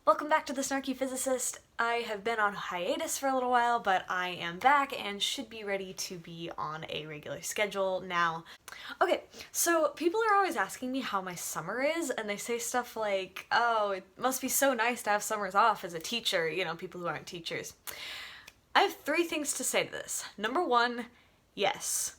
Welcome back to the Snarky Physicist. I have been on hiatus for a little while, but I am back and should be ready to be on a regular schedule now. Okay, so people are always asking me how my summer is, and they say stuff like, oh, it must be so nice to have summers off as a teacher, people who aren't teachers. I have three things to say to this. Number one, yes.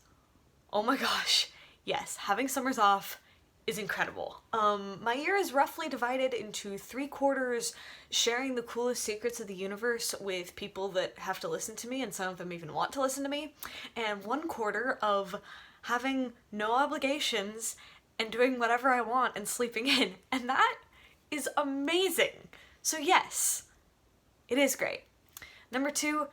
Oh my gosh, yes, having summers off is incredible. My year is roughly divided into 3/4 sharing the coolest secrets of the universe with people that have to listen to me, and some of them even want to listen to me, and 1/4 of having no obligations and doing whatever I want and sleeping in. And that is amazing. So yes, it is great. Number two,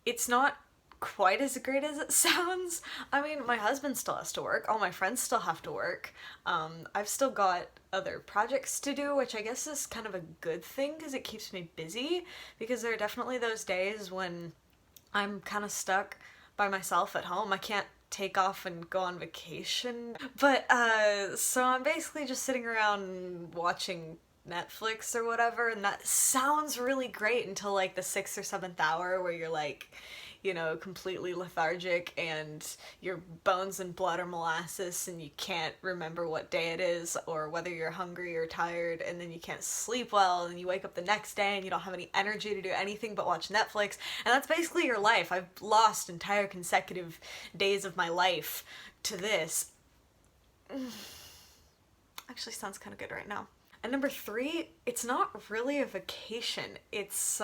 it's not quite as great as it sounds. I mean, my husband still has to work, all my friends still have to work. I've still got other projects to do, which I guess is kind of a good thing because it keeps me busy, because there are definitely those days when I'm kind of stuck by myself at home. I can't take off and go on vacation. But, so I'm basically just sitting around watching Netflix or whatever, and that sounds really great until like the 6th or 7th hour where you're like, completely lethargic and your bones and blood are molasses and you can't remember what day it is or whether you're hungry or tired, and then you can't sleep well, and you wake up the next day and you don't have any energy to do anything but watch Netflix, and that's basically your life. I've lost entire consecutive days of my life to this. Actually sounds kind of good right now. And number three, it's not really a vacation. It's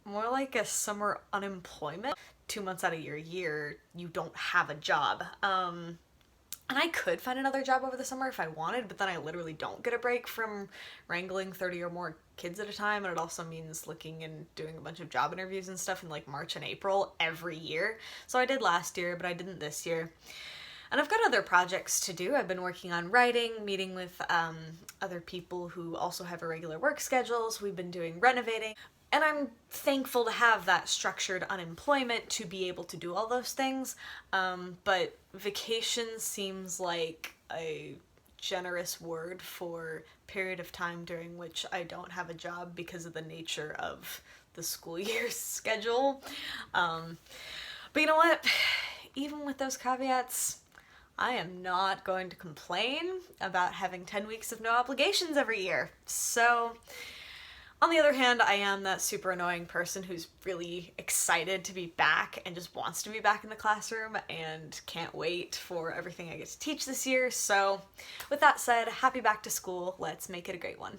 more like a summer unemployment. 2 months out of your year, you don't have a job. And I could find another job over the summer if I wanted, but then I literally don't get a break from wrangling 30 or more kids at a time, and it also means looking and doing a bunch of job interviews and stuff in like March and April every year. So I did last year, but I didn't this year. And I've got other projects to do. I've been working on writing, meeting with other people who also have irregular work schedules. We've been doing renovating. And I'm thankful to have that structured unemployment to be able to do all those things. But vacation seems like a generous word for period of time during which I don't have a job because of the nature of the school year schedule. But you know what? Even with those caveats, I am not going to complain about having 10 weeks of no obligations every year. So, on the other hand, I am that super annoying person who's really excited to be back and just wants to be back in the classroom and can't wait for everything I get to teach this year. So, with that said, happy back to school. Let's make it a great one.